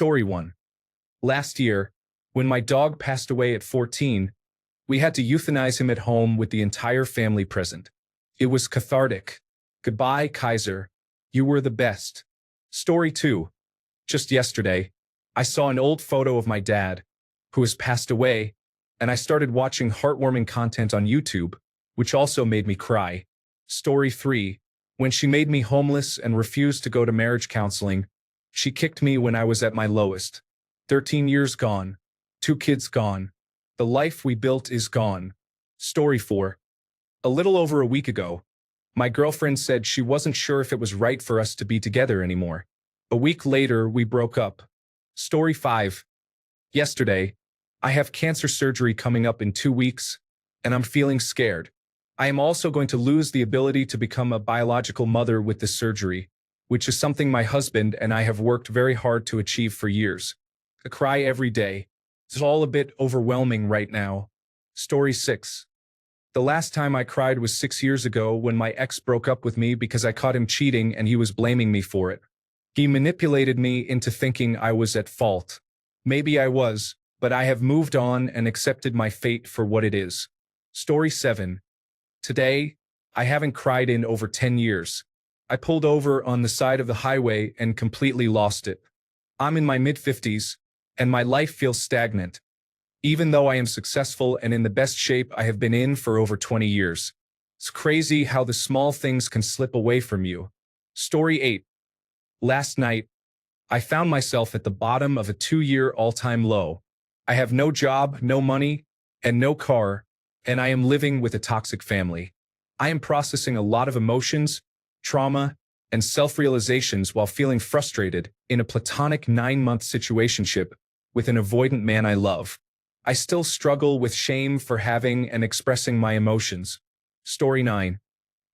Story 1. Last year, when my dog passed away at 14, we had to euthanize him at home with the entire family present. It was cathartic. Goodbye, Kaiser. You were the best. Story 2. Just yesterday, I saw an old photo of my dad, who has passed away, and I started watching heartwarming content on YouTube, which also made me cry. Story 3. When she made me homeless and refused to go to marriage counseling, she kicked me when I was at my lowest. 13 years gone. 2 kids gone. The life we built is gone. Story 4. A little over a week ago, my girlfriend said she wasn't sure if it was right for us to be together anymore. A week later, we broke up. Story 5. Yesterday, I have cancer surgery coming up in 2 weeks, and I'm feeling scared. I am also going to lose the ability to become a biological mother with this surgery, which is something my husband and I have worked very hard to achieve for years. I cry every day. It's all a bit overwhelming right now. Story 6. The last time I cried was 6 years ago when my ex broke up with me because I caught him cheating and he was blaming me for it. He manipulated me into thinking I was at fault. Maybe I was, but I have moved on and accepted my fate for what it is. Story 7. Today, I haven't cried in over 10 years. I pulled over on the side of the highway and completely lost it. I'm in my mid-50s, and my life feels stagnant, even though I am successful and in the best shape I have been in for over 20 years. It's crazy how the small things can slip away from you. Story 8. Last night, I found myself at the bottom of a 2-year all-time low. I have no job, no money, and no car, and I am living with a toxic family. I am processing a lot of emotions, trauma, and self-realizations while feeling frustrated in a platonic 9-month situationship with an avoidant man I love. I still struggle with shame for having and expressing my emotions. Story 9.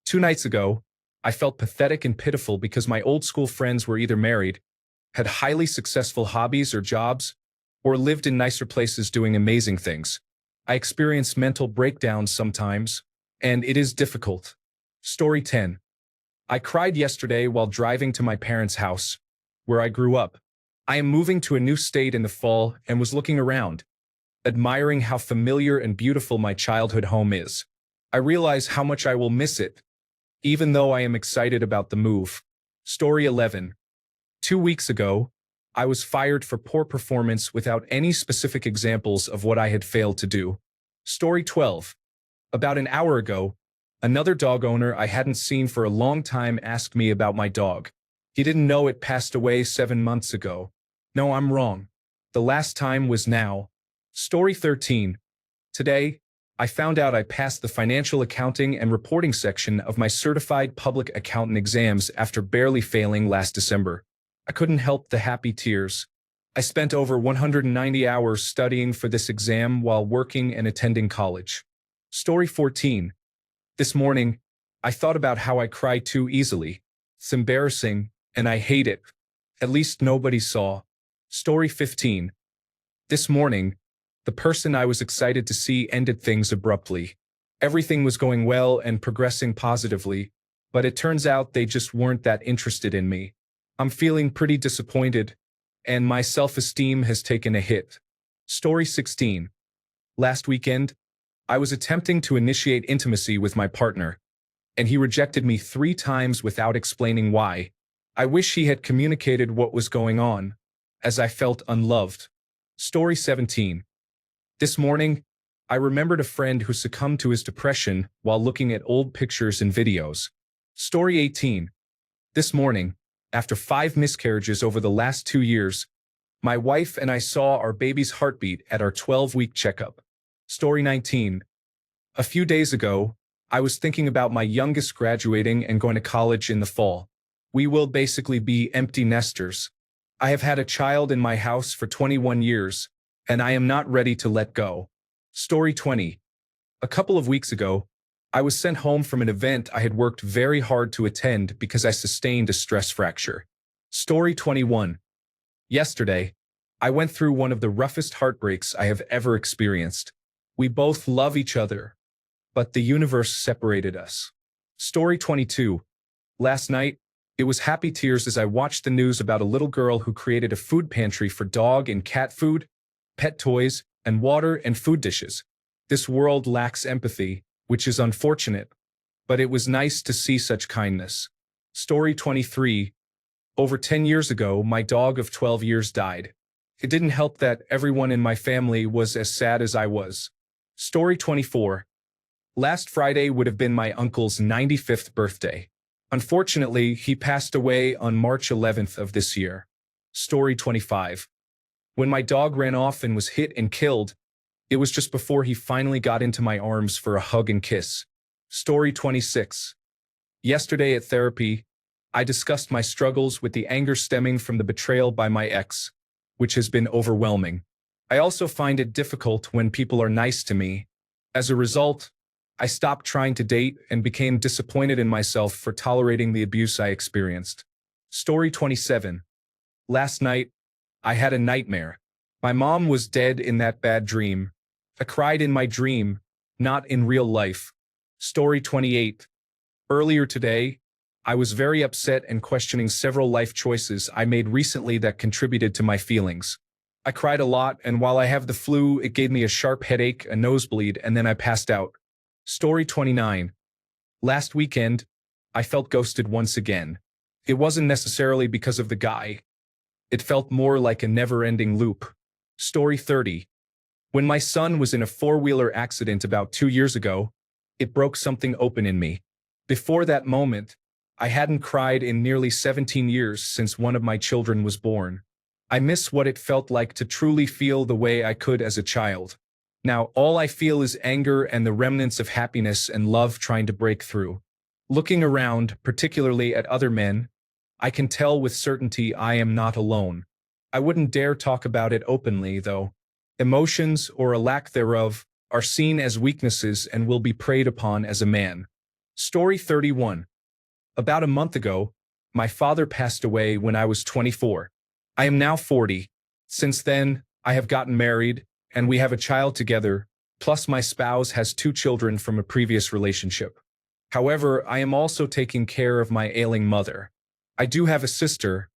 2 nights ago, I felt pathetic and pitiful because my old school friends were either married, had highly successful hobbies or jobs, or lived in nicer places doing amazing things. I experience mental breakdowns sometimes, and it is difficult. Story 10. I cried yesterday while driving to my parents' house, where I grew up. I am moving to a new state in the fall and was looking around, admiring how familiar and beautiful my childhood home is. I realize how much I will miss it, even though I am excited about the move. Story 11. 2 weeks ago, I was fired for poor performance without any specific examples of what I had failed to do. Story 12. About an hour ago, another dog owner I hadn't seen for a long time asked me about my dog. He didn't know it passed away 7 months ago. No, I'm wrong. The last time was now. Story 13. Today, I found out I passed the financial accounting and reporting section of my certified public accountant exams after barely failing last December. I couldn't help the happy tears. I spent over 190 hours studying for this exam while working and attending college. Story 14. This morning, I thought about how I cry too easily. It's embarrassing, and I hate it. At least nobody saw. Story 15. This morning, the person I was excited to see ended things abruptly. Everything was going well and progressing positively, but it turns out they just weren't that interested in me. I'm feeling pretty disappointed, and my self-esteem has taken a hit. Story 16. Last weekend, I was attempting to initiate intimacy with my partner, and he rejected me 3 times without explaining why. I wish he had communicated what was going on, as I felt unloved. Story 17. This morning, I remembered a friend who succumbed to his depression while looking at old pictures and videos. Story 18. This morning, after 5 miscarriages over the last 2 years, my wife and I saw our baby's heartbeat at our 12-week checkup. Story 19. A few days ago, I was thinking about my youngest graduating and going to college in the fall. We will basically be empty nesters. I have had a child in my house for 21 years, and I am not ready to let go. Story 20. A couple of weeks ago, I was sent home from an event I had worked very hard to attend because I sustained a stress fracture. Story 21. Yesterday, I went through one of the roughest heartbreaks I have ever experienced. We both love each other, but the universe separated us. Story 22. Last night, It was happy tears as I watched the news about a little girl who created a food pantry for dog and cat food, pet toys, and water and food dishes. This world lacks empathy, which is unfortunate, but it was nice to see such kindness. Story 23. Over 10 years ago, my dog of 12 years died. It didn't help that everyone in my family was as sad as I was. Story 24. Last Friday would have been my uncle's 95th birthday. Unfortunately, he passed away on March 11th of this year. Story 25. When my dog ran off and was hit and killed, it was just before he finally got into my arms for a hug and kiss. Story 26. Yesterday at therapy, I discussed my struggles with the anger stemming from the betrayal by my ex, which has been overwhelming. I also find it difficult when people are nice to me. As a result, I stopped trying to date and became disappointed in myself for tolerating the abuse I experienced. Story 27. Last night, I had a nightmare. My mom was dead in that bad dream. I cried in my dream, not in real life. Story 28. Earlier today, I was very upset and questioning several life choices I made recently that contributed to my feelings. I cried a lot, and while I have the flu, it gave me a sharp headache, a nosebleed, and then I passed out. Story 29. Last weekend, I felt ghosted once again. It wasn't necessarily because of the guy. It felt more like a never-ending loop. Story 30. When my son was in a four-wheeler accident about 2 years ago, it broke something open in me. Before that moment, I hadn't cried in nearly 17 years since one of my children was born. I miss what it felt like to truly feel the way I could as a child. Now, all I feel is anger and the remnants of happiness and love trying to break through. Looking around, particularly at other men, I can tell with certainty I am not alone. I wouldn't dare talk about it openly, though. Emotions, or a lack thereof, are seen as weaknesses and will be preyed upon as a man. Story 31. About a month ago, my father passed away when I was 24. I am now 40. Since then, I have gotten married, and we have a child together, plus my spouse has 2 children from a previous relationship. However, I am also taking care of my ailing mother. I do have a sister,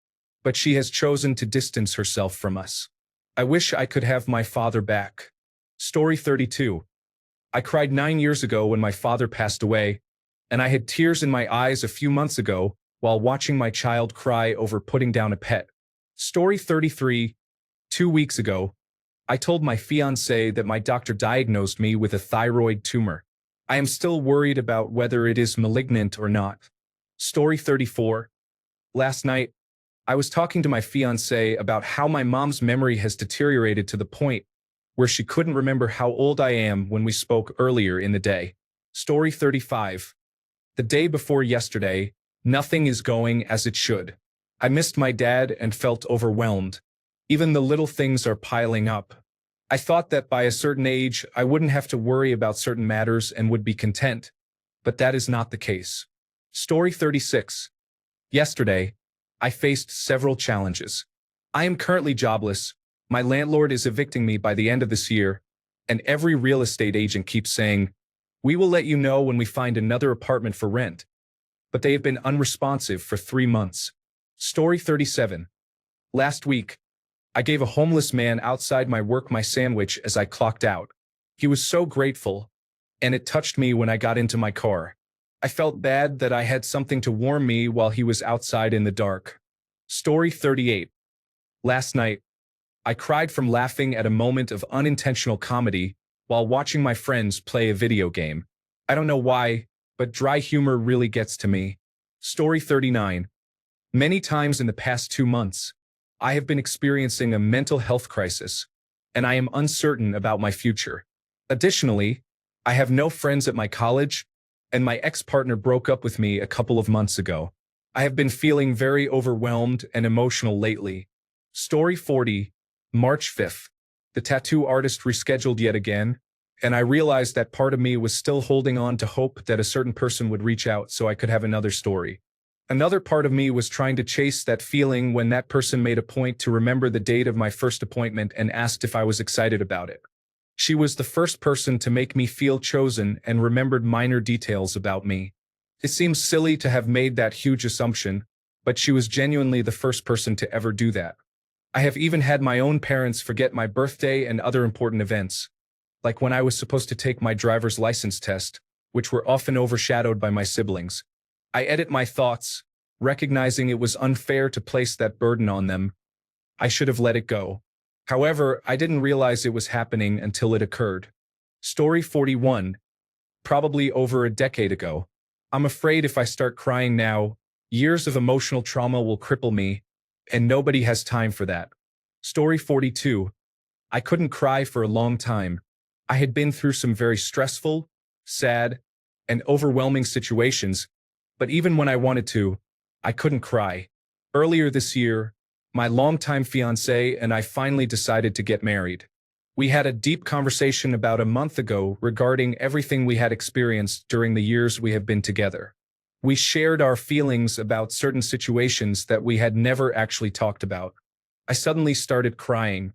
but she has chosen to distance herself from us. I wish I could have my father back. Story 32. I cried 9 years ago when my father passed away, and I had tears in my eyes a few months ago while watching my child cry over putting down a pet. Story 33. 2 weeks ago, I told my fiancé that my doctor diagnosed me with a thyroid tumor. I am still worried about whether it is malignant or not. Story 34. Last night, I was talking to my fiancé about how my mom's memory has deteriorated to the point where she couldn't remember how old I am when we spoke earlier in the day. Story 35. The day before yesterday, nothing is going as it should. I missed my dad and felt overwhelmed. Even the little things are piling up. I thought that by a certain age, I wouldn't have to worry about certain matters and would be content, but that is not the case. Story 36. Yesterday, I faced several challenges. I am currently jobless, my landlord is evicting me by the end of this year, and every real estate agent keeps saying, "We will let you know when we find another apartment for rent." But they have been unresponsive for 3 months. Story 37. Last week, I gave a homeless man outside my work my sandwich as I clocked out. He was so grateful, and it touched me when I got into my car. I felt bad that I had something to warm me while he was outside in the dark. Story 38. Last night, I cried from laughing at a moment of unintentional comedy while watching my friends play a video game. I don't know why, but dry humor really gets to me. Story 39. Many times in the past 2 months, I have been experiencing a mental health crisis, and I am uncertain about my future. Additionally, I have no friends at my college, and my ex-partner broke up with me a couple of months ago. I have been feeling very overwhelmed and emotional lately. Story 40. March 5th. The tattoo artist rescheduled yet again, and I realized that part of me was still holding on to hope that a certain person would reach out so I could have another story. Another part of me was trying to chase that feeling when that person made a point to remember the date of my first appointment and asked if I was excited about it. She was the first person to make me feel chosen and remembered minor details about me. It seems silly to have made that huge assumption, but she was genuinely the first person to ever do that. I have even had my own parents forget my birthday and other important events, like when I was supposed to take my driver's license test, which were often overshadowed by my siblings. I edit my thoughts, recognizing it was unfair to place that burden on them. I should have let it go. However, I didn't realize it was happening until it occurred. Story 41. Probably over a decade ago. I'm afraid if I start crying now, years of emotional trauma will cripple me, and nobody has time for that. Story 42. I couldn't cry for a long time. I had been through some very stressful, sad, and overwhelming situations, but even when I wanted to, I couldn't cry. Earlier this year, my longtime fiancé and I finally decided to get married. We had a deep conversation about a month ago regarding everything we had experienced during the years we have been together. We shared our feelings about certain situations that we had never actually talked about. I suddenly started crying,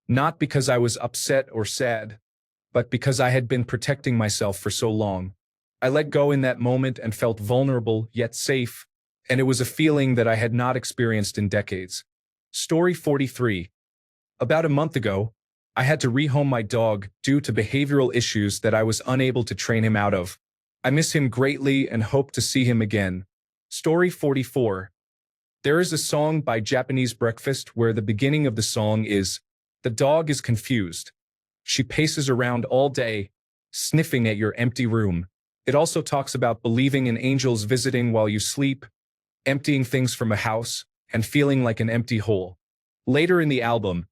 not because I was upset or sad, but because I had been protecting myself for so long. I let go in that moment and felt vulnerable yet safe, and it was a feeling that I had not experienced in decades. Story 43. About a month ago, I had to rehome my dog due to behavioral issues that I was unable to train him out of. I miss him greatly and hope to see him again. Story 44. There is a song by Japanese Breakfast where the beginning of the song is, "The dog is confused. She paces around all day, sniffing at your empty room." It also talks about believing in angels visiting while you sleep, emptying things from a house, and feeling like an empty hole. Later in the album,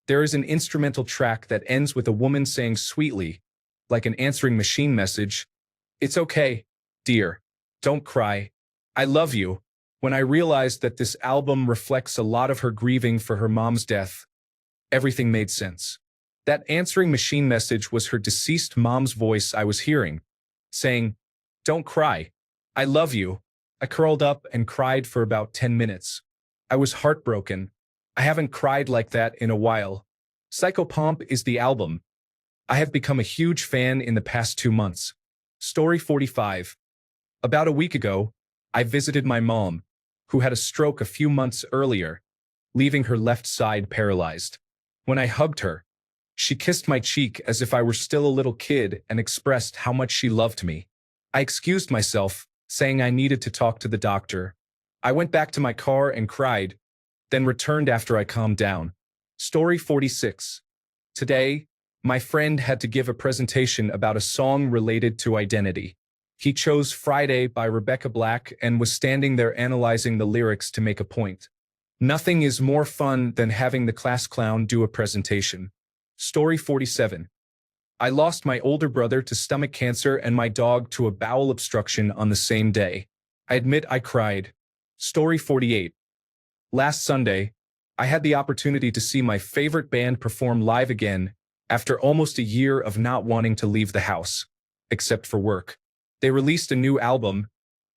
there is an instrumental track that ends with a woman saying sweetly, like an answering machine message, "It's okay, dear. Don't cry. I love you." When I realized that this album reflects a lot of her grieving for her mom's death, everything made sense. That answering machine message was her deceased mom's voice I was hearing, saying, "Don't cry. I love you." I curled up and cried for about 10 minutes. I was heartbroken. I haven't cried like that in a while. Psychopomp is the album. I have become a huge fan in the past 2 months. Story 45. About a week ago, I visited my mom, who had a stroke a few months earlier, leaving her left side paralyzed. When I hugged her, she kissed my cheek as if I were still a little kid and expressed how much she loved me. I excused myself, saying I needed to talk to the doctor. I went back to my car and cried, then returned after I calmed down. Story 46. Today, my friend had to give a presentation about a song related to identity. He chose Friday by Rebecca Black and was standing there analyzing the lyrics to make a point. Nothing is more fun than having the class clown do a presentation. Story 47. I lost my older brother to stomach cancer and my dog to a bowel obstruction on the same day. I admit I cried. Story 48. Last Sunday, I had the opportunity to see my favorite band perform live again after almost a year of not wanting to leave the house, except for work. They released a new album,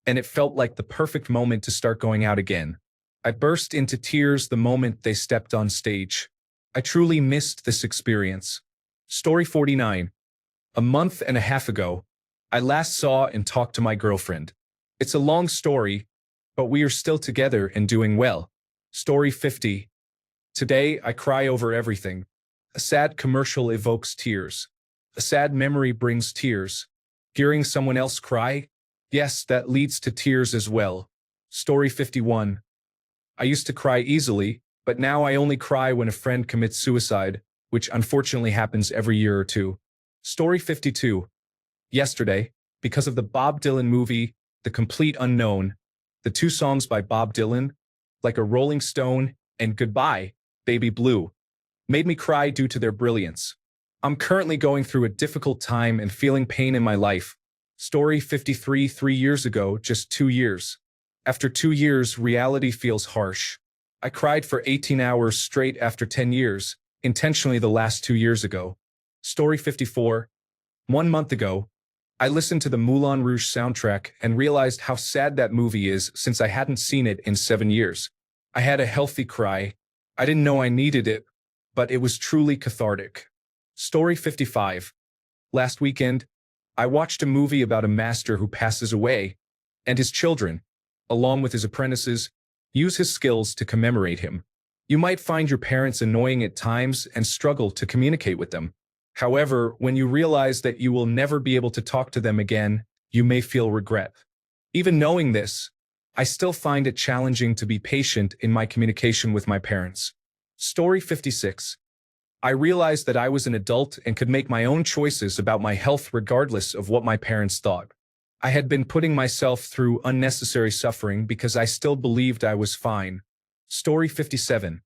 and it felt like the perfect moment to start going out again. I burst into tears the moment they stepped on stage. I truly missed this experience. Story 49. A month and a half ago, I last saw and talked to my girlfriend. It's a long story, but we are still together and doing well. Story 50. Today, I cry over everything. A sad commercial evokes tears. A sad memory brings tears. Hearing someone else cry? Yes, that leads to tears as well. Story 51. I used to cry easily, but now I only cry when a friend commits suicide, which unfortunately happens every year or two. Story 52. Yesterday, because of the Bob Dylan movie, The Complete Unknown, the 2 songs by Bob Dylan, Like a Rolling Stone and Goodbye, Baby Blue, made me cry due to their brilliance. I'm currently going through a difficult time and feeling pain in my life. Story 53. 3 years ago, just 2 years. After 2 years, reality feels harsh. I cried for 18 hours straight after 10 years, intentionally the last 2 years ago. Story 54. 1 month ago, I listened to the Moulin Rouge soundtrack and realized how sad that movie is since I hadn't seen it in 7 years. I had a healthy cry. I didn't know I needed it, but it was truly cathartic. Story 55. Last weekend, I watched a movie about a master who passes away, and his children, along with his apprentices, Use his skills to commemorate him. You might find your parents annoying at times and struggle to communicate with them. However, when you realize that you will never be able to talk to them again, you may feel regret. Even knowing this, I still find it challenging to be patient in my communication with my parents. Story 56. I realized that I was an adult and could make my own choices about my health regardless of what my parents thought. I had been putting myself through unnecessary suffering because I still believed I was fine. Story 57.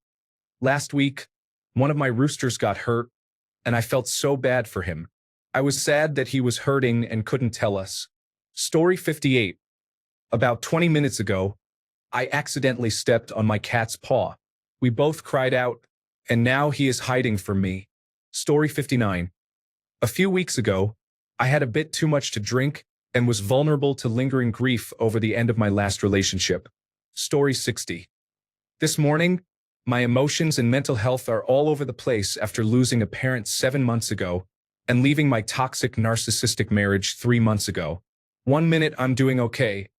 Last week, one of my roosters got hurt, and I felt so bad for him. I was sad that he was hurting and couldn't tell us. Story 58. About 20 minutes ago, I accidentally stepped on my cat's paw. We both cried out, and now he is hiding from me. Story 59. A few weeks ago, I had a bit too much to drink and was vulnerable to lingering grief over the end of my last relationship. Story 60. This morning, my emotions and mental health are all over the place after losing a parent 7 months ago and leaving my toxic narcissistic marriage 3 months ago. 1 minute I'm doing okay.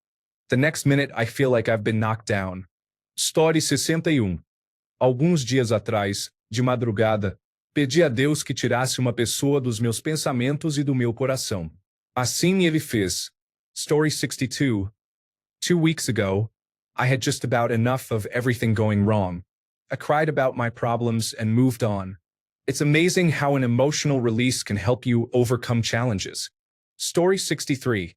The next minute I feel like I've been knocked down. Story 61. Alguns dias atrás, de madrugada, pedi a Deus que tirasse uma pessoa dos meus pensamentos e do meu coração. Assim ele fez. Story 62. 2 weeks ago, I had just about enough of everything going wrong. I cried about my problems and moved on. It's amazing how an emotional release can help you overcome challenges. Story 63.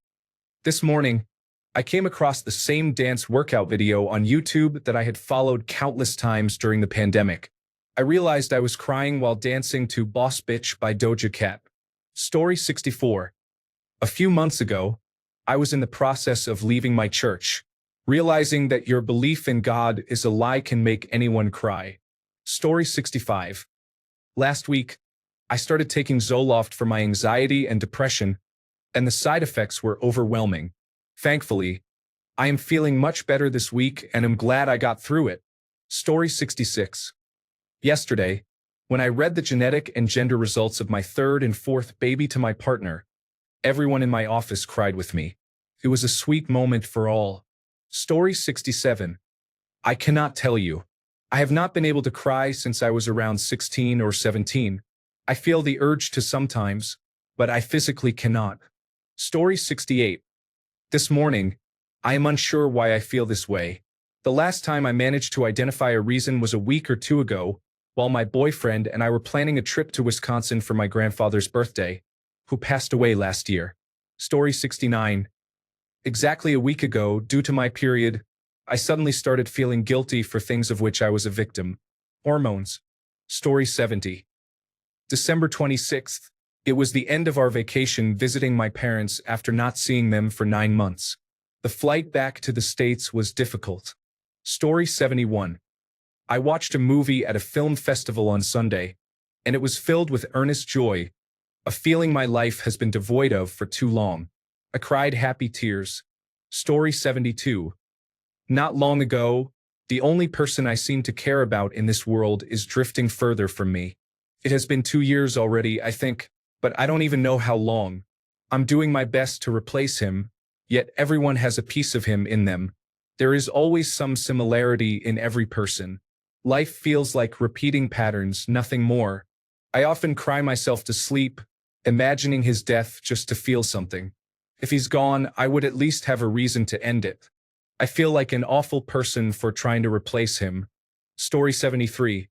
This morning, I came across the same dance workout video on YouTube that I had followed countless times during the pandemic. I realized I was crying while dancing to Boss Bitch by Doja Cat. Story 64. A few months ago, I was in the process of leaving my church. Realizing that your belief in God is a lie can make anyone cry. Story 65. Last week, I started taking Zoloft for my anxiety and depression, and the side effects were overwhelming. Thankfully, I am feeling much better this week and am glad I got through it. Story 66. Yesterday, when I read the genetic and gender results of my third and fourth baby to my partner, everyone in my office cried with me. It was a sweet moment for all. Story 67. I cannot tell you. I have not been able to cry since I was around 16 or 17. I feel the urge to sometimes, but I physically cannot. Story 68. This morning, I am unsure why I feel this way. The last time I managed to identify a reason was a week or two ago, while my boyfriend and I were planning a trip to Wisconsin for my grandfather's birthday, who passed away last year. Story 69. Exactly a week ago, due to my period, I suddenly started feeling guilty for things of which I was a victim. Hormones. Story 70. December 26th. It was the end of our vacation visiting my parents after not seeing them for 9 months. The flight back to the States was difficult. Story 71. I watched a movie at a film festival on Sunday, and it was filled with earnest joy, a feeling my life has been devoid of for too long. I cried happy tears. Story 72. Not long ago, the only person I seem to care about in this world is drifting further from me. It has been 2 years already, I think, but I don't even know how long. I'm doing my best to replace him, yet everyone has a piece of him in them. There is always some similarity in every person. Life feels like repeating patterns, nothing more. I often cry myself to sleep, imagining his death just to feel something. If he's gone, I would at least have a reason to end it. I feel like an awful person for trying to replace him. Story 73.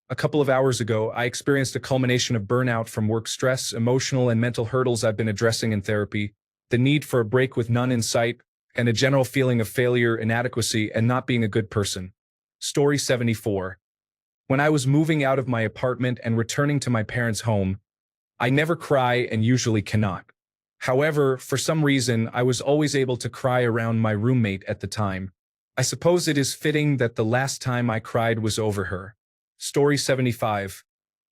A couple of hours ago, I experienced a culmination of burnout from work stress, emotional and mental hurdles I've been addressing in therapy, the need for a break with none in sight, and a general feeling of failure, inadequacy, and not being a good person. Story 74. When I was moving out of my apartment and returning to my parents' home, I never cry and usually cannot. However, for some reason, I was always able to cry around my roommate at the time. I suppose it is fitting that the last time I cried was over her. Story 75.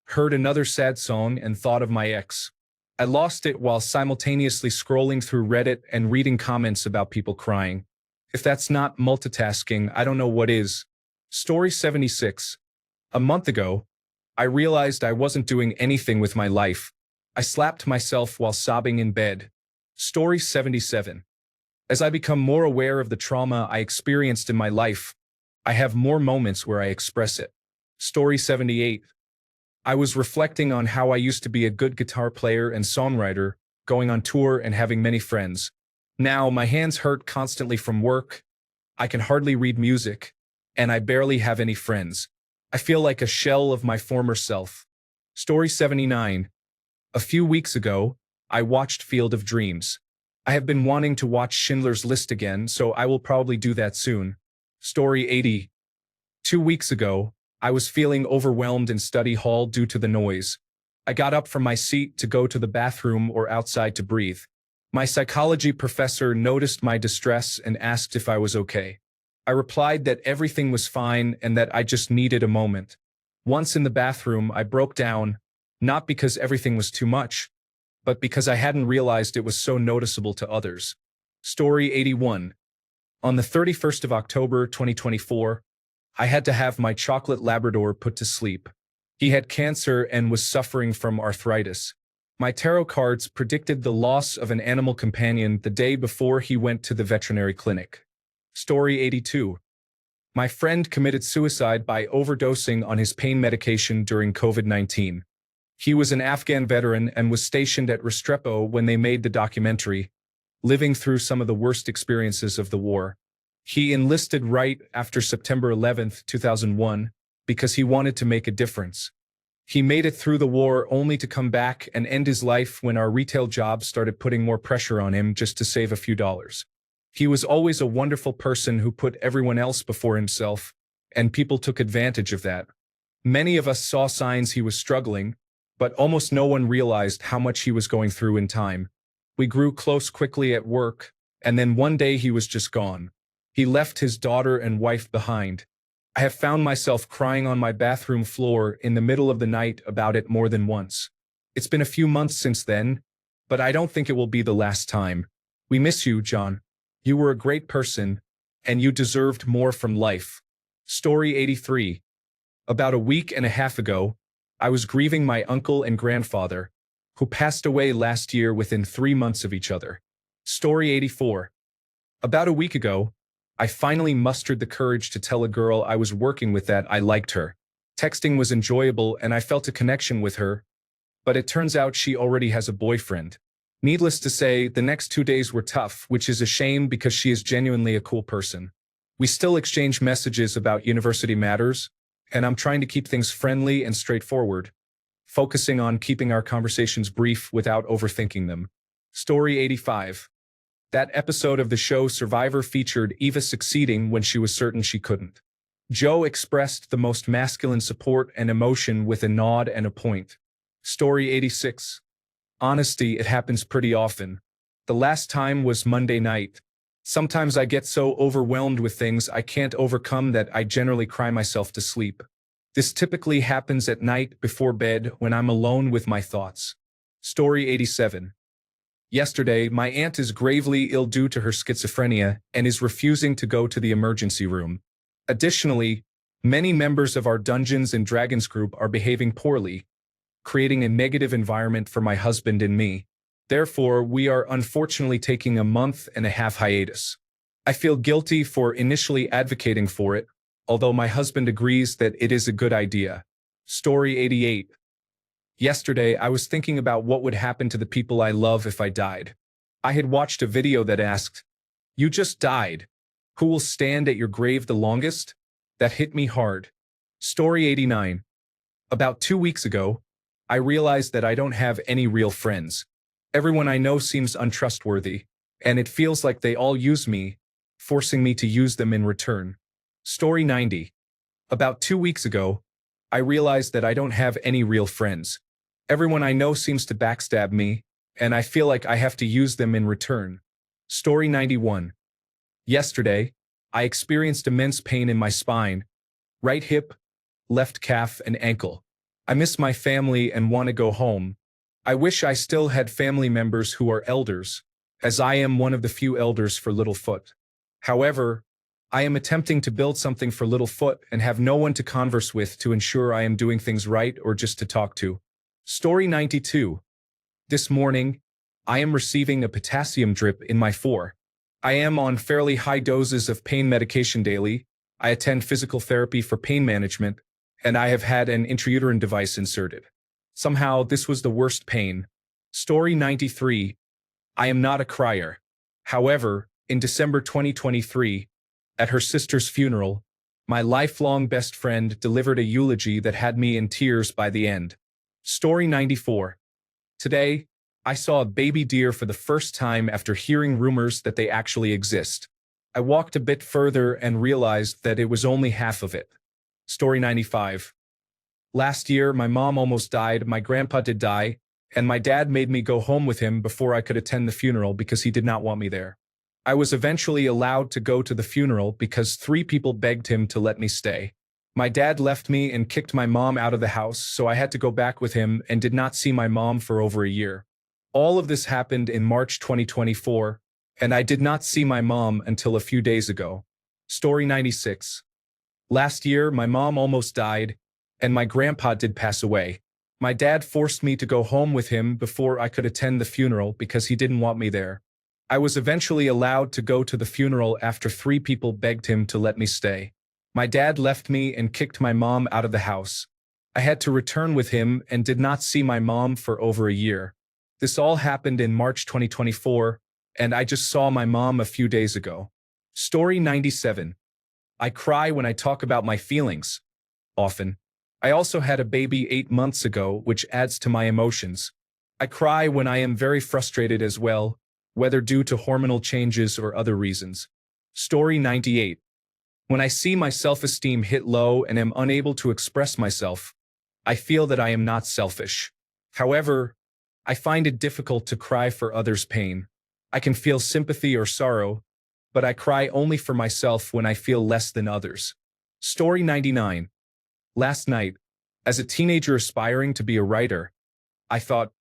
Heard another sad song and thought of my ex. I lost it while simultaneously scrolling through Reddit and reading comments about people crying. If that's not multitasking, I don't know what is. Story 76. A month ago, I realized I wasn't doing anything with my life. I slapped myself while sobbing in bed. Story 77. As I become more aware of the trauma I experienced in my life, I have more moments where I express it. Story 78. I was reflecting on how I used to be a good guitar player and songwriter, going on tour and having many friends. Now, my hands hurt constantly from work, I can hardly read music, and I barely have any friends. I feel like a shell of my former self. Story 79. A few weeks ago, I watched Field of Dreams. I have been wanting to watch Schindler's List again, so I will probably do that soon. Story 80. 2 weeks ago, I was feeling overwhelmed in study hall due to the noise. I got up from my seat to go to the bathroom or outside to breathe. My psychology professor noticed my distress and asked if I was okay. I replied that everything was fine and that I just needed a moment. Once in the bathroom, I broke down, not because everything was too much, but because I hadn't realized it was so noticeable to others. Story 81. On the 31st of October 2024, I had to have my chocolate Labrador put to sleep. He had cancer and was suffering from arthritis. My tarot cards predicted the loss of an animal companion the day before he went to the veterinary clinic. Story 82. My friend committed suicide by overdosing on his pain medication during COVID-19. He was an Afghan veteran and was stationed at Restrepo when they made the documentary, living through some of the worst experiences of the war. He enlisted right after September 11, 2001, because he wanted to make a difference. He made it through the war only to come back and end his life when our retail jobs started putting more pressure on him just to save a few dollars. He was always a wonderful person who put everyone else before himself, and people took advantage of that. Many of us saw signs he was struggling, but almost no one realized how much he was going through in time. We grew close quickly at work, and then one day he was just gone. He left his daughter and wife behind. I have found myself crying on my bathroom floor in the middle of the night about it more than once. It's been a few months since then, but I don't think it will be the last time. We miss you, John. You were a great person, and you deserved more from life. Story 83. About a week and a half ago, I was grieving my uncle and grandfather, who passed away last year within 3 months of each other. Story 84. About a week ago, I finally mustered the courage to tell a girl I was working with that I liked her. Texting was enjoyable and I felt a connection with her, but it turns out she already has a boyfriend. Needless to say, the next 2 days were tough, which is a shame because she is genuinely a cool person. We still exchange messages about university matters, and I'm trying to keep things friendly and straightforward, focusing on keeping our conversations brief without overthinking them. Story 85. That episode of the show Survivor featured Eva succeeding when she was certain she couldn't. Joe expressed the most masculine support and emotion with a nod and a point. Story 86. Honesty, it happens pretty often. The last time was Monday night. Sometimes I get so overwhelmed with things I can't overcome that I generally cry myself to sleep. This typically happens at night before bed when I'm alone with my thoughts. Story 87. Yesterday, my aunt is gravely ill due to her schizophrenia and is refusing to go to the emergency room. Additionally, many members of our Dungeons and Dragons group are behaving poorly, creating a negative environment for my husband and me. Therefore, we are unfortunately taking a month-and-a-half hiatus. I feel guilty for initially advocating for it, although my husband agrees that it is a good idea. Story 88. Yesterday, I was thinking about what would happen to the people I love if I died. I had watched a video that asked, "You just died. Who will stand at your grave the longest?" That hit me hard. Story 89. About 2 weeks ago, I realized that I don't have any real friends. Everyone I know seems untrustworthy, and it feels like they all use me, forcing me to use them in return. Story 90. About 2 weeks ago, I realized that I don't have any real friends. Everyone I know seems to backstab me, and I feel like I have to use them in return. Story 91. Yesterday, I experienced immense pain in my spine, right hip, left calf, and ankle. I miss my family and want to go home. I wish I still had family members who are elders, as I am one of the few elders for Littlefoot. However, I am attempting to build something for Littlefoot and have no one to converse with to ensure I am doing things right or just to talk to. Story 92. This morning, I am receiving a potassium drip in my 4. I am on fairly high doses of pain medication daily. I attend physical therapy for pain management, and I have had an intrauterine device inserted. Somehow, this was the worst pain. Story 93. I am not a crier. However, in December 2023, at her sister's funeral, my lifelong best friend delivered a eulogy that had me in tears by the end. Story 94. Today, I saw a baby deer for the first time after hearing rumors that they actually exist. I walked a bit further and realized that it was only half of it. Story 95. Last year, my mom almost died, my grandpa did die, and my dad made me go home with him before I could attend the funeral because he did not want me there. I was eventually allowed to go to the funeral because 3 people begged him to let me stay. My dad left me and kicked my mom out of the house, so I had to go back with him and did not see my mom for over a year. All of this happened in March 2024, and I did not see my mom until a few days ago. Story 96. Last year, my mom almost died, and my grandpa did pass away. My dad forced me to go home with him before I could attend the funeral because he didn't want me there. I was eventually allowed to go to the funeral after 3 people begged him to let me stay. My dad left me and kicked my mom out of the house. I had to return with him and did not see my mom for over a year. This all happened in March 2024, and I just saw my mom a few days ago. Story 97. I cry when I talk about my feelings. Often. I also had a baby 8 months ago, which adds to my emotions. I cry when I am very frustrated as well, whether due to hormonal changes or other reasons. Story 98. When I see my self-esteem hit low and am unable to express myself, I feel that I am not selfish. However, I find it difficult to cry for others' pain. I can feel sympathy or sorrow, but I cry only for myself when I feel less than others. Story 99. Last night, as a teenager aspiring to be a writer, I thought,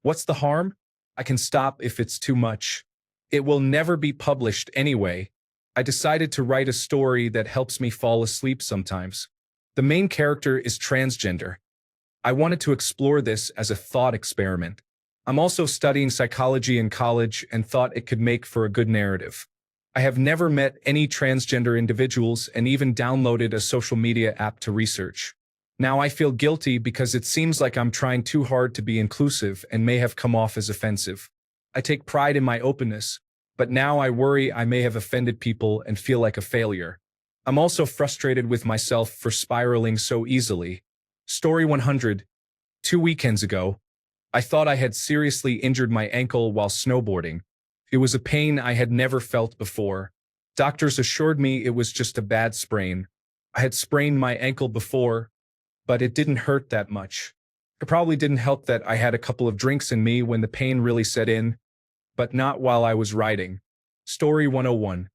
what's the harm? I can stop if it's too much. It will never be published anyway. I decided to write a story that helps me fall asleep sometimes. The main character is transgender. I wanted to explore this as a thought experiment. I'm also studying psychology in college and thought it could make for a good narrative. I have never met any transgender individuals and even downloaded a social media app to research. Now I feel guilty because it seems like I'm trying too hard to be inclusive and may have come off as offensive. I take pride in my openness, but now I worry I may have offended people and feel like a failure. I'm also frustrated with myself for spiraling so easily. Story 100. 2 weekends ago, I thought I had seriously injured my ankle while snowboarding. It was a pain I had never felt before. Doctors assured me it was just a bad sprain. I had sprained my ankle before, but it didn't hurt that much. It probably didn't help that I had a couple of drinks in me when the pain really set in, but not while I was riding. Story 101.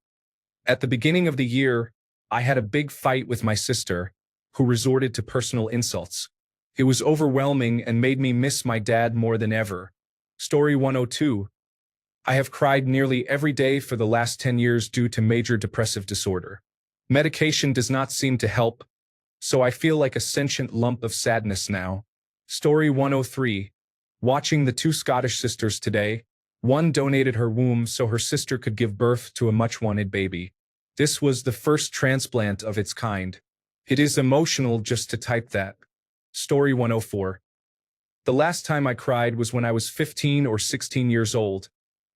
At the beginning of the year, I had a big fight with my sister, who resorted to personal insults. It was overwhelming and made me miss my dad more than ever. Story 102. I have cried nearly every day for the last 10 years due to major depressive disorder. Medication does not seem to help, so I feel like a sentient lump of sadness now. Story 103. Watching the 2 Scottish sisters today, one donated her womb so her sister could give birth to a much-wanted baby. This was the first transplant of its kind. It is emotional just to type that. Story 104. The last time I cried was when I was 15 or 16 years old,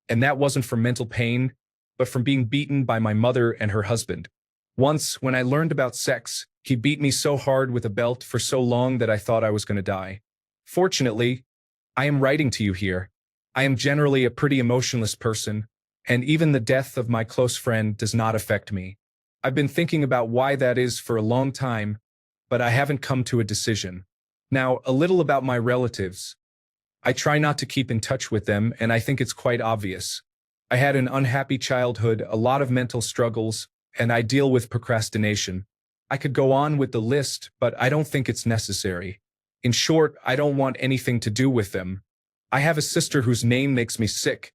and that wasn't from mental pain, but from being beaten by my mother and her husband. Once, when I learned about sex, he beat me so hard with a belt for so long that I thought I was going to die. Fortunately, I am writing to you here. I am generally a pretty emotionless person, and even the death of my close friend does not affect me. I've been thinking about why that is for a long time, but I haven't come to a decision. Now, a little about my relatives. I try not to keep in touch with them, and I think it's quite obvious. I had an unhappy childhood, a lot of mental struggles, and I deal with procrastination. I could go on with the list, but I don't think it's necessary. In short, I don't want anything to do with them. I have a sister whose name makes me sick,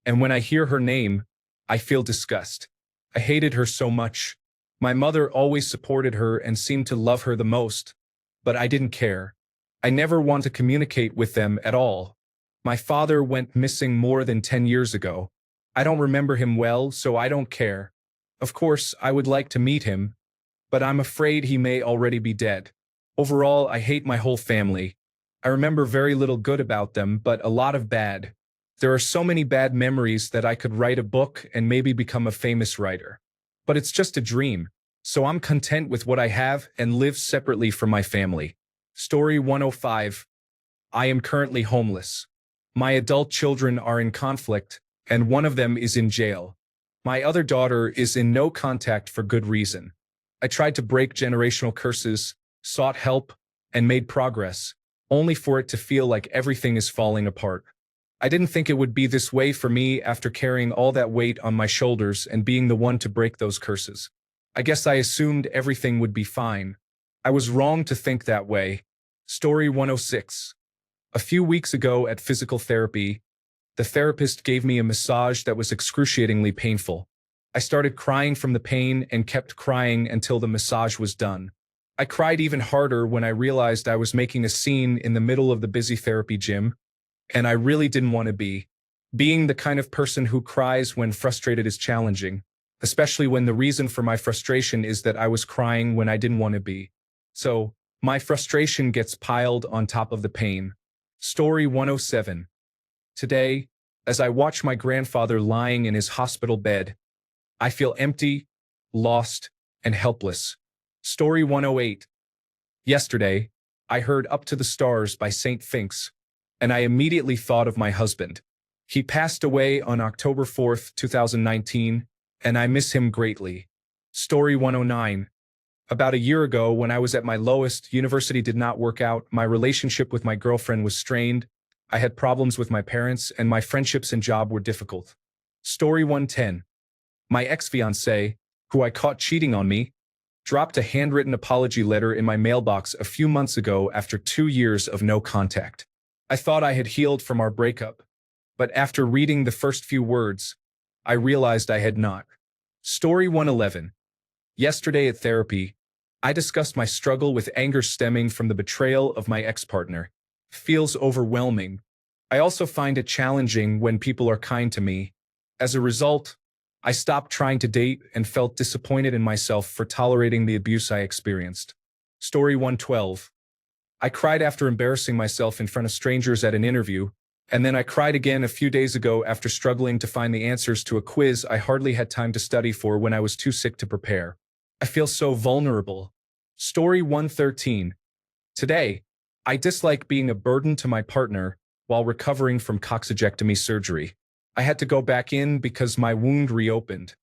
and when I hear her name, I feel disgust. I hated her so much. My mother always supported her and seemed to love her the most, but I didn't care. I never want to communicate with them at all. My father went missing more than 10 years ago. I don't remember him well, so I don't care. Of course, I would like to meet him, but I'm afraid he may already be dead. Overall, I hate my whole family. I remember very little good about them, but a lot of bad. There are so many bad memories that I could write a book and maybe become a famous writer. But it's just a dream, so I'm content with what I have and live separately from my family. Story 105. I am currently homeless. My adult children are in conflict, and one of them is in jail. My other daughter is in no contact for good reason. I tried to break generational curses, sought help, and made progress, only for it to feel like everything is falling apart. I didn't think it would be this way for me after carrying all that weight on my shoulders and being the one to break those curses. I guess I assumed everything would be fine. I was wrong to think that way. Story 106. A few weeks ago at physical therapy, the therapist gave me a massage that was excruciatingly painful. I started crying from the pain and kept crying until the massage was done. I cried even harder when I realized I was making a scene in the middle of the busy therapy gym, and I really didn't want to be. Being the kind of person who cries when frustrated is challenging, especially when the reason for my frustration is that I was crying when I didn't want to be. So, my frustration gets piled on top of the pain. Story 107. Today, as I watch my grandfather lying in his hospital bed, I feel empty, lost, and helpless. Story 108. Yesterday, I heard Up to the Stars by St. Finks, and I immediately thought of my husband. He passed away on October 4th, 2019, and I miss him greatly. Story 109. About a year ago, when I was at my lowest, university did not work out, my relationship with my girlfriend was strained, I had problems with my parents, and my friendships and job were difficult. Story 110. My ex-fiancé, who I caught cheating on me, dropped a handwritten apology letter in my mailbox a few months ago after 2 years of no contact. I thought I had healed from our breakup, but after reading the first few words, I realized I had not. Story 111. Yesterday at therapy, I discussed my struggle with anger stemming from the betrayal of my ex-partner. Feels overwhelming. I also find it challenging when people are kind to me. As a result, I stopped trying to date and felt disappointed in myself for tolerating the abuse I experienced. Story 112. I cried after embarrassing myself in front of strangers at an interview, and then I cried again a few days ago after struggling to find the answers to a quiz I hardly had time to study for when I was too sick to prepare. I feel so vulnerable. Story 113. Today, I dislike being a burden to my partner while recovering from coccygectomy surgery. I had to go back in because my wound reopened.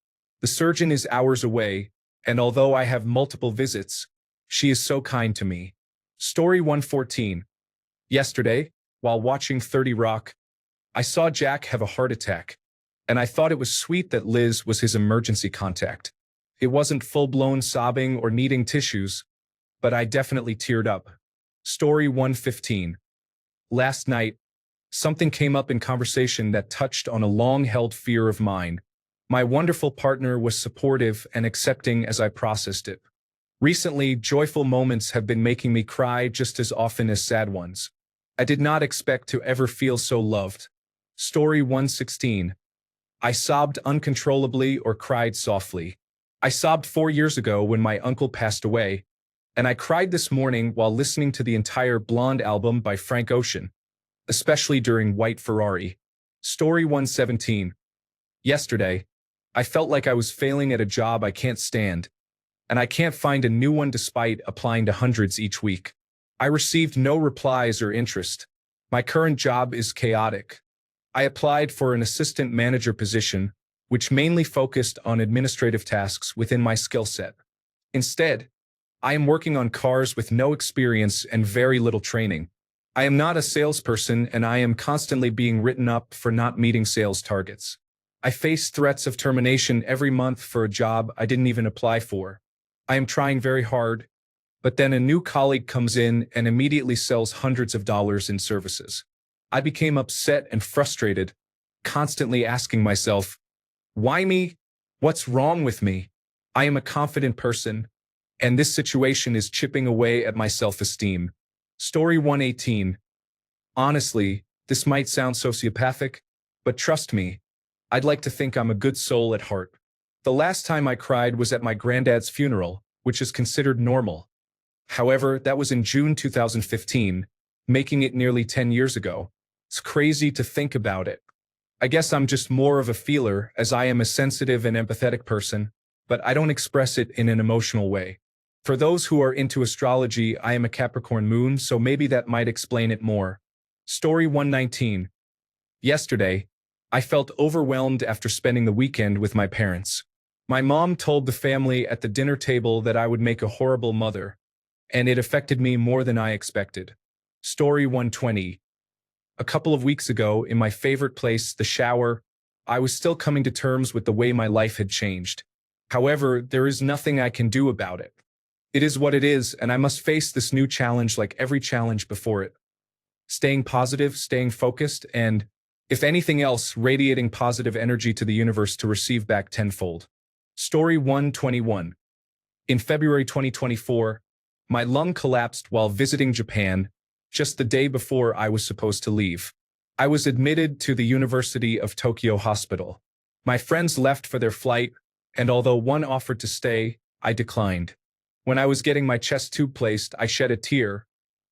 The surgeon is hours away, and although I have multiple visits, she is so kind to me. Story 114. Yesterday, while watching 30 Rock, I saw Jack have a heart attack, and I thought it was sweet that Liz was his emergency contact. It wasn't full-blown sobbing or needing tissues, but I definitely teared up. Story 115. Last night, something came up in conversation that touched on a long-held fear of mine. My wonderful partner was supportive and accepting as I processed it. Recently, joyful moments have been making me cry just as often as sad ones. I did not expect to ever feel so loved. Story 116. I sobbed uncontrollably or cried softly. I sobbed 4 years ago when my uncle passed away, and I cried this morning while listening to the entire Blonde album by Frank Ocean, especially during White Ferrari. Story 117. Yesterday, I felt like I was failing at a job I can't stand, and I can't find a new one despite applying to hundreds each week. I received no replies or interest. My current job is chaotic. I applied for an assistant manager position, which mainly focused on administrative tasks within my skill set. Instead, I am working on cars with no experience and very little training. I am not a salesperson, and I am constantly being written up for not meeting sales targets. I face threats of termination every month for a job I didn't even apply for. I am trying very hard, but then a new colleague comes in and immediately sells hundreds of dollars in services. I became upset and frustrated, constantly asking myself, why me? What's wrong with me? I am a confident person, and this situation is chipping away at my self-esteem. Story 118. Honestly, this might sound sociopathic, but trust me, I'd like to think I'm a good soul at heart. The last time I cried was at my granddad's funeral, which is considered normal. However, that was in June 2015, making it nearly 10 years ago. It's crazy to think about it. I guess I'm just more of a feeler, as I am a sensitive and empathetic person, but I don't express it in an emotional way. For those who are into astrology, I am a Capricorn moon, so maybe that might explain it more. Story 119. Yesterday, I felt overwhelmed after spending the weekend with my parents. My mom told the family at the dinner table that I would make a horrible mother, and it affected me more than I expected. Story 120. A couple of weeks ago, in my favorite place, the shower, I was still coming to terms with the way my life had changed. However, there is nothing I can do about it. It is what it is, and I must face this new challenge like every challenge before it. Staying positive, staying focused, and, if anything else, radiating positive energy to the universe to receive back tenfold. Story 121. In February 2024, my lung collapsed while visiting Japan, just the day before I was supposed to leave. I was admitted to the University of Tokyo Hospital. My friends left for their flight, and although one offered to stay, I declined. When I was getting my chest tube placed, I shed a tear,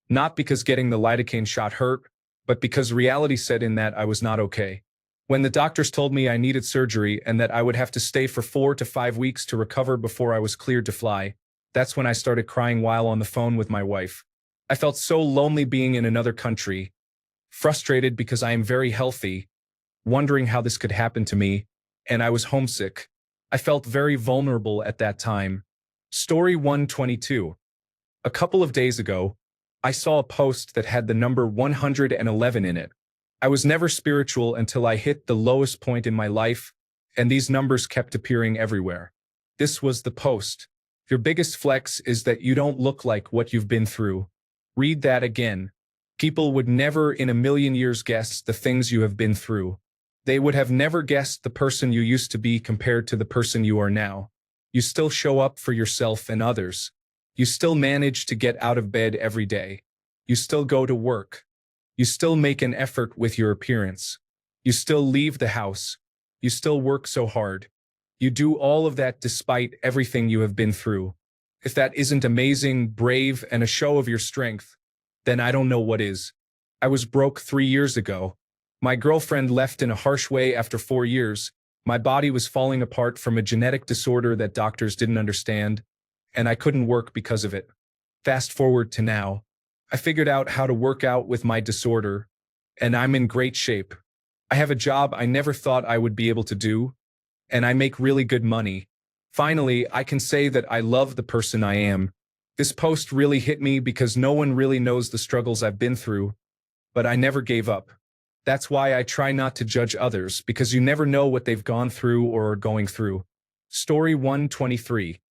not because getting the lidocaine shot hurt, but because reality set in that I was not okay. When the doctors told me I needed surgery and that I would have to stay for 4 to 5 weeks to recover before I was cleared to fly, that's when I started crying while on the phone with my wife. I felt so lonely being in another country, frustrated because I am very healthy, wondering how this could happen to me, and I was homesick. I felt very vulnerable at that time. Story 122. A couple of days ago, I saw a post that had the number 111 in it. I was never spiritual until I hit the lowest point in my life, and these numbers kept appearing everywhere. This was the post. Your biggest flex is that you don't look like what you've been through. Read that again. People would never in a million years guess the things you have been through. They would have never guessed the person you used to be compared to the person you are now. You still show up for yourself and others. You still manage to get out of bed every day. You still go to work. You still make an effort with your appearance. You still leave the house. You still work so hard. You do all of that despite everything you have been through. If that isn't amazing, brave, and a show of your strength, then I don't know what is. I was broke 3 years ago. My girlfriend left in a harsh way after 4 years. My body was falling apart from a genetic disorder that doctors didn't understand, and I couldn't work because of it. Fast forward to now. I figured out how to work out with my disorder, and I'm in great shape. I have a job I never thought I would be able to do, and I make really good money. Finally, I can say that I love the person I am. This post really hit me because no one really knows the struggles I've been through, but I never gave up. That's why I try not to judge others, because you never know what they've gone through or are going through. Story 123.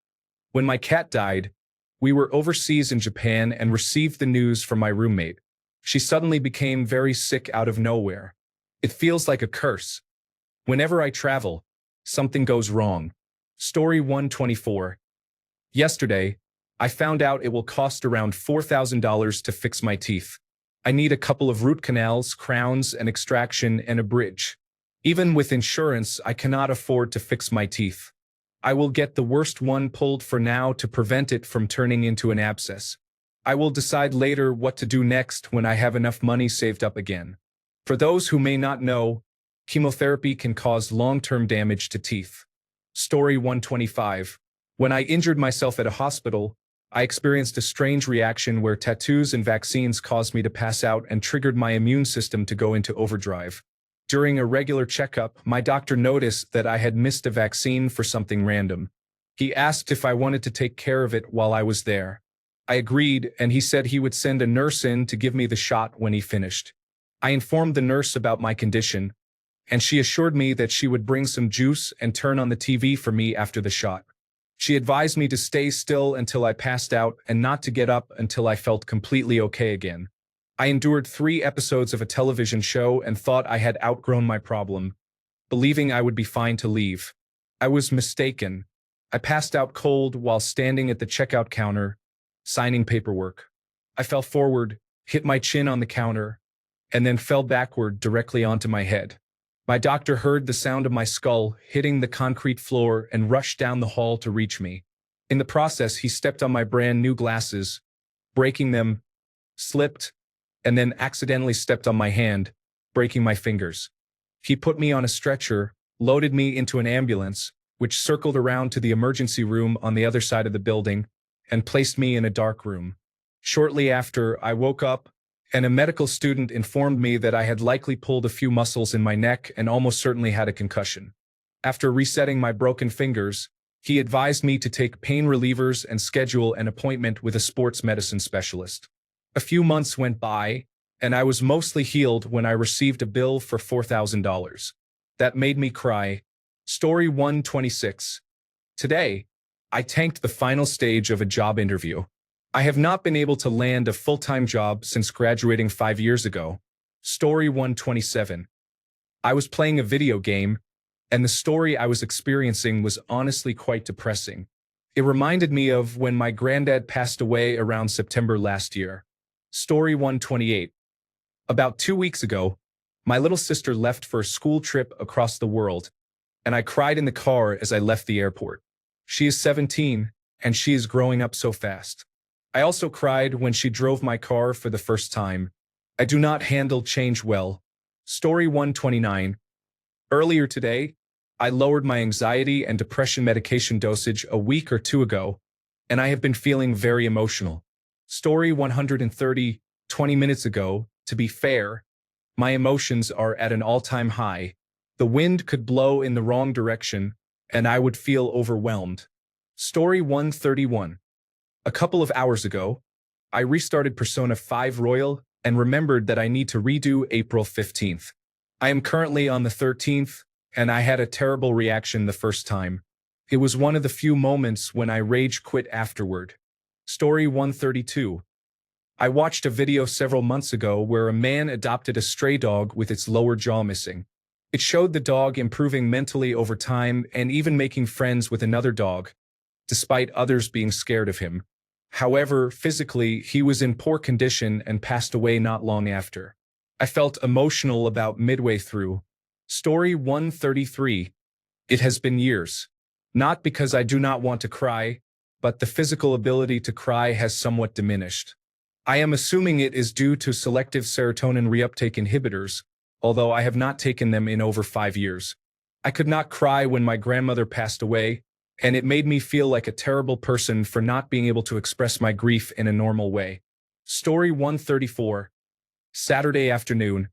When my cat died, we were overseas in Japan and received the news from my roommate. She suddenly became very sick out of nowhere. It feels like a curse. Whenever I travel, something goes wrong. Story 124. Yesterday, I found out it will cost around $4,000 to fix my teeth. I need a couple of root canals, crowns, an extraction, and a bridge. Even with insurance, I cannot afford to fix my teeth. I will get the worst one pulled for now to prevent it from turning into an abscess. I will decide later what to do next when I have enough money saved up again. For those who may not know, chemotherapy can cause long-term damage to teeth. Story 125. When I injured myself at a hospital, I experienced a strange reaction where tattoos and vaccines caused me to pass out and triggered my immune system to go into overdrive. During a regular checkup, my doctor noticed that I had missed a vaccine for something random. He asked if I wanted to take care of it while I was there. I agreed, and he said he would send a nurse in to give me the shot when he finished. I informed the nurse about my condition, and she assured me that she would bring some juice and turn on the TV for me after the shot. She advised me to stay still until I passed out and not to get up until I felt completely okay again. I endured 3 episodes of a television show and thought I had outgrown my problem, believing I would be fine to leave. I was mistaken. I passed out cold while standing at the checkout counter, signing paperwork. I fell forward, hit my chin on the counter, and then fell backward directly onto my head. My doctor heard the sound of my skull hitting the concrete floor and rushed down the hall to reach me. In the process, he stepped on my brand new glasses, breaking them, slipped, and then accidentally stepped on my hand, breaking my fingers. He put me on a stretcher, loaded me into an ambulance, which circled around to the emergency room on the other side of the building, and placed me in a dark room. Shortly after, I woke up, and a medical student informed me that I had likely pulled a few muscles in my neck and almost certainly had a concussion. After resetting my broken fingers, he advised me to take pain relievers and schedule an appointment with a sports medicine specialist. A few months went by, and I was mostly healed when I received a bill for $4,000. That made me cry. Story 126. Today, I tanked the final stage of a job interview. I have not been able to land a full-time job since graduating 5 years ago. Story 127. I was playing a video game, and the story I was experiencing was honestly quite depressing. It reminded me of when my granddad passed away around September last year. Story 128. About 2 weeks ago, my little sister left for a school trip across the world, and I cried in the car as I left the airport. She is 17, and she is growing up so fast. I also cried when she drove my car for the first time. I do not handle change well. Story 129. Earlier today, I lowered my anxiety and depression medication dosage a week or two ago, and I have been feeling very emotional. Story 130. 20 minutes ago, to be fair, my emotions are at an all-time high. The wind could blow in the wrong direction, and I would feel overwhelmed. Story 131. A couple of hours ago, I restarted Persona 5 Royal and remembered that I need to redo April 15th. I am currently on the 13th, and I had a terrible reaction the first time. It was one of the few moments when I rage quit afterward. Story 132. I watched a video several months ago where a man adopted a stray dog with its lower jaw missing. It showed the dog improving mentally over time and even making friends with another dog, despite others being scared of him. However, physically, he was in poor condition and passed away not long after. I felt emotional about midway through. Story 133. It has been years. Not because I do not want to cry, but the physical ability to cry has somewhat diminished. I am assuming it is due to selective serotonin reuptake inhibitors, although I have not taken them in over 5 years. I could not cry when my grandmother passed away, and it made me feel like a terrible person for not being able to express my grief in a normal way. Story 134. Saturday afternoon,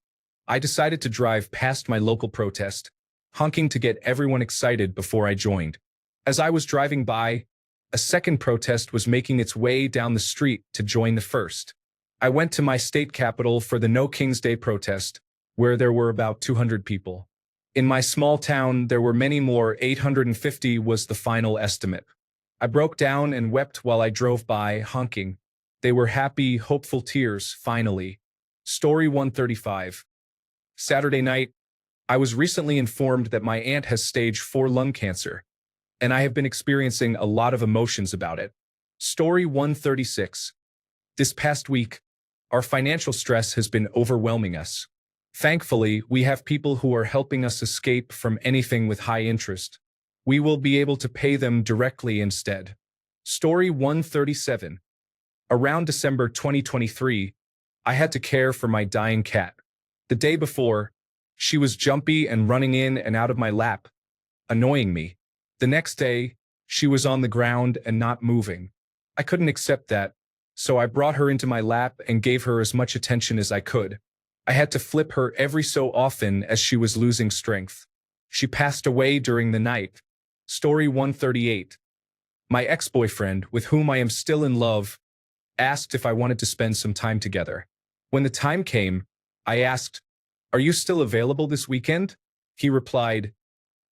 I decided to drive past my local protest, honking to get everyone excited before I joined. As I was driving by, a second protest was making its way down the street to join the first. I went to my state capital for the No King's Day protest, where there were about 200 people. In my small town, there were many more. 850 was the final estimate. I broke down and wept while I drove by, honking. They were happy, hopeful tears, finally. Story 135. Saturday night, I was recently informed that my aunt has stage 4 lung cancer, and I have been experiencing a lot of emotions about it. Story 136. This past week, our financial stress has been overwhelming us. Thankfully, we have people who are helping us escape from anything with high interest. We will be able to pay them directly instead. Story 137. Around December 2023, I had to care for my dying cat. The day before, she was jumpy and running in and out of my lap, annoying me. The next day, she was on the ground and not moving. I couldn't accept that, so I brought her into my lap and gave her as much attention as I could. I had to flip her every so often as she was losing strength. She passed away during the night. Story 138. My ex-boyfriend, with whom I am still in love, asked if I wanted to spend some time together. When the time came, I asked, "Are you still available this weekend?" He replied,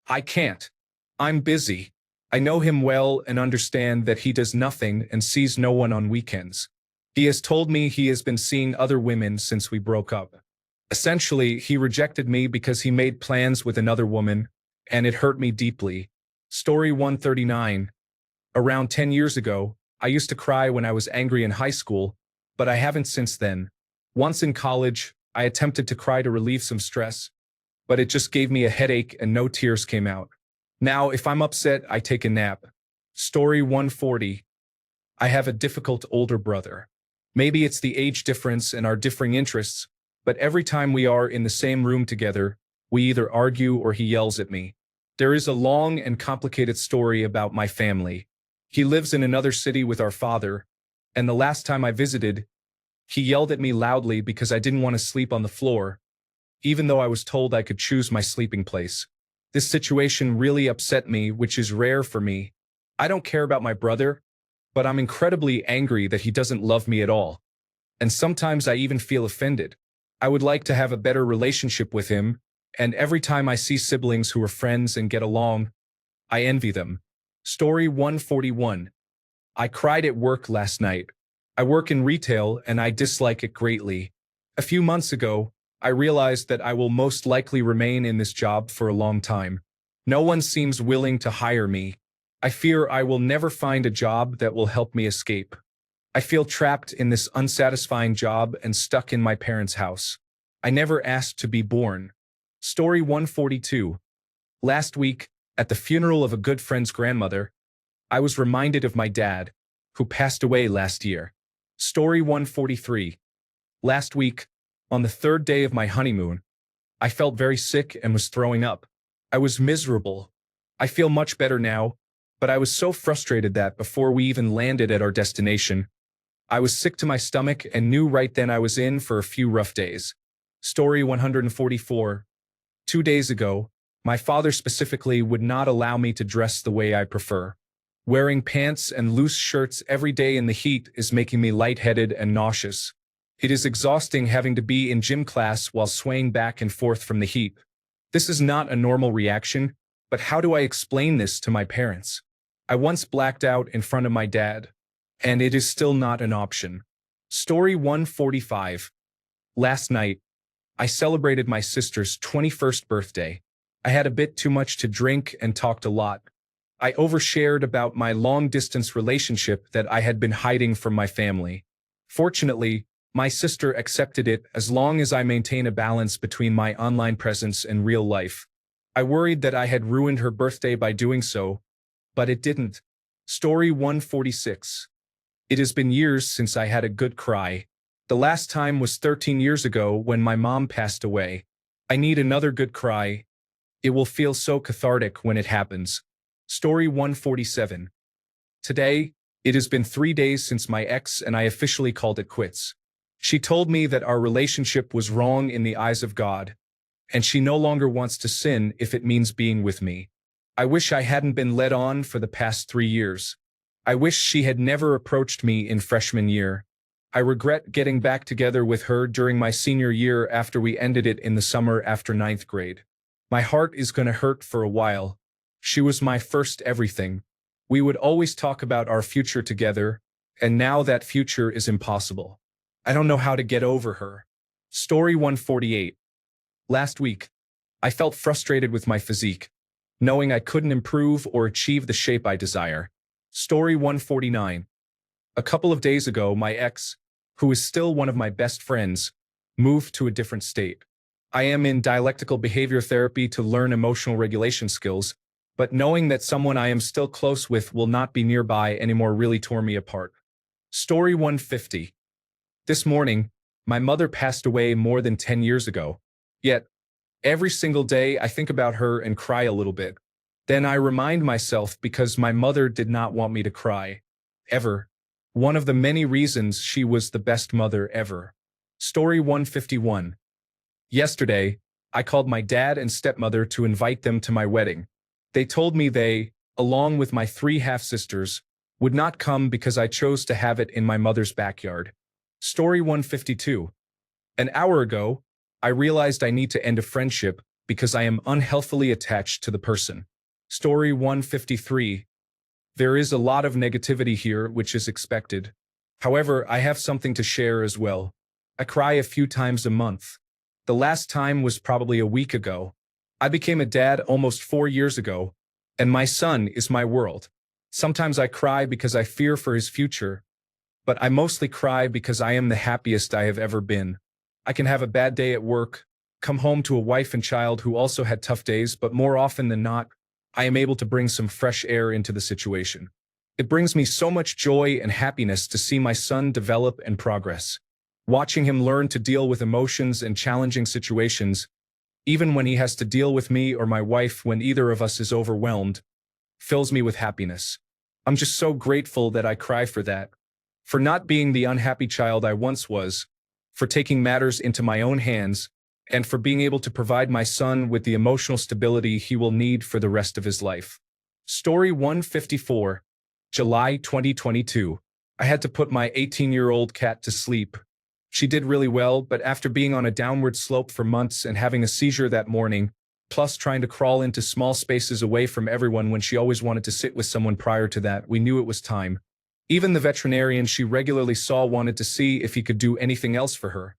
"I can't. I'm busy." I know him well and understand that he does nothing and sees no one on weekends. He has told me he has been seeing other women since we broke up. Essentially, he rejected me because he made plans with another woman, and it hurt me deeply. Story 139. Around 10 years ago, I used to cry when I was angry in high school, but I haven't since then. Once in college, I attempted to cry to relieve some stress, but it just gave me a headache and no tears came out. Now, if I'm upset, I take a nap. Story 140. I have a difficult older brother. Maybe it's the age difference and our differing interests, but every time we are in the same room together, we either argue or he yells at me. There is a long and complicated story about my family. He lives in another city with our father, and the last time I visited, he yelled at me loudly because I didn't want to sleep on the floor, even though I was told I could choose my sleeping place. This situation really upset me, which is rare for me. I don't care about my brother, but I'm incredibly angry that he doesn't love me at all. And sometimes I even feel offended. I would like to have a better relationship with him, and every time I see siblings who are friends and get along, I envy them. Story 141. I cried at work last night. I work in retail and I dislike it greatly. A few months ago, I realized that I will most likely remain in this job for a long time. No one seems willing to hire me. I fear I will never find a job that will help me escape. I feel trapped in this unsatisfying job and stuck in my parents' house. I never asked to be born. Story 142. Last week, at the funeral of a good friend's grandmother, I was reminded of my dad, who passed away last year. Story 143. Last week, on the third day of my honeymoon, I felt very sick and was throwing up. I was miserable. I feel much better now, but I was so frustrated that before we even landed at our destination, I was sick to my stomach and knew right then I was in for a few rough days. Story 144. 2 days ago, my father specifically would not allow me to dress the way I prefer. Wearing pants and loose shirts every day in the heat is making me lightheaded and nauseous. It is exhausting having to be in gym class while swaying back and forth from the heat. This is not a normal reaction, but how do I explain this to my parents? I once blacked out in front of my dad, and it is still not an option. Story 145. Last night, I celebrated my sister's 21st birthday. I had a bit too much to drink and talked a lot. I overshared about my long-distance relationship that I had been hiding from my family. Fortunately, my sister accepted it as long as I maintain a balance between my online presence and real life. I worried that I had ruined her birthday by doing so, but it didn't. Story 146. It has been years since I had a good cry. The last time was 13 years ago when my mom passed away. I need another good cry. It will feel so cathartic when it happens. Story 147. Today, it has been 3 days since my ex and I officially called it quits. She told me that our relationship was wrong in the eyes of God, and she no longer wants to sin if it means being with me. I wish I hadn't been led on for the past 3 years. I wish she had never approached me in freshman year. I regret getting back together with her during my senior year after we ended it in the summer after 9th grade. My heart is gonna hurt for a while. She was my first everything. We would always talk about our future together, and now that future is impossible. I don't know how to get over her. Story 148. Last week, I felt frustrated with my physique, knowing I couldn't improve or achieve the shape I desire. Story 149. A couple of days ago, my ex, who is still one of my best friends, moved to a different state. I am in dialectical behavior therapy to learn emotional regulation skills, but knowing that someone I am still close with will not be nearby anymore really tore me apart. Story 150. This morning, my mother passed away more than 10 years ago. Yet, every single day I think about her and cry a little bit. Then I remind myself because my mother did not want me to cry. Ever. One of the many reasons she was the best mother ever. Story 151. Yesterday, I called my dad and stepmother to invite them to my wedding. They told me they, along with my 3 half-sisters, would not come because I chose to have it in my mother's backyard. Story 152. An hour ago, I realized I need to end a friendship because I am unhealthily attached to the person. Story 153. There is a lot of negativity here, which is expected. However, I have something to share as well. I cry a few times a month. The last time was probably a week ago. I became a dad almost 4 years ago, and my son is my world. Sometimes I cry because I fear for his future, but I mostly cry because I am the happiest I have ever been. I can have a bad day at work, come home to a wife and child who also had tough days, but more often than not, I am able to bring some fresh air into the situation. It brings me so much joy and happiness to see my son develop and progress. Watching him learn to deal with emotions and challenging situations, even when he has to deal with me or my wife when either of us is overwhelmed, fills me with happiness. I'm just so grateful that I cry for that, for not being the unhappy child I once was, for taking matters into my own hands, and for being able to provide my son with the emotional stability he will need for the rest of his life. Story 154, July 2022. I had to put my 18-year-old cat to sleep. She did really well, but after being on a downward slope for months and having a seizure that morning, plus trying to crawl into small spaces away from everyone when she always wanted to sit with someone prior to that, we knew it was time. Even the veterinarian she regularly saw wanted to see if he could do anything else for her.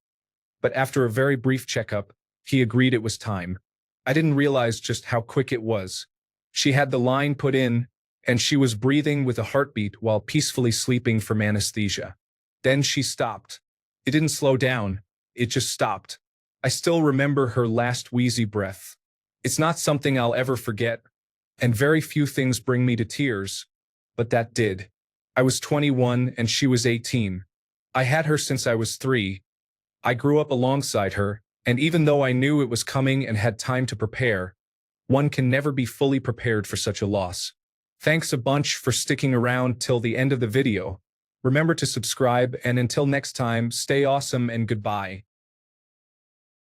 But after a very brief checkup, he agreed it was time. I didn't realize just how quick it was. She had the line put in, and she was breathing with a heartbeat while peacefully sleeping from anesthesia. Then she stopped. It didn't slow down, it just stopped. I still remember her last wheezy breath. It's not something I'll ever forget, and very few things bring me to tears, but that did. I was 21 and she was 18. I had her since I was 3. I grew up alongside her, and even though I knew it was coming and had time to prepare, one can never be fully prepared for such a loss. Thanks a bunch for sticking around till the end of the video. Remember to subscribe, and until next time, stay awesome and goodbye.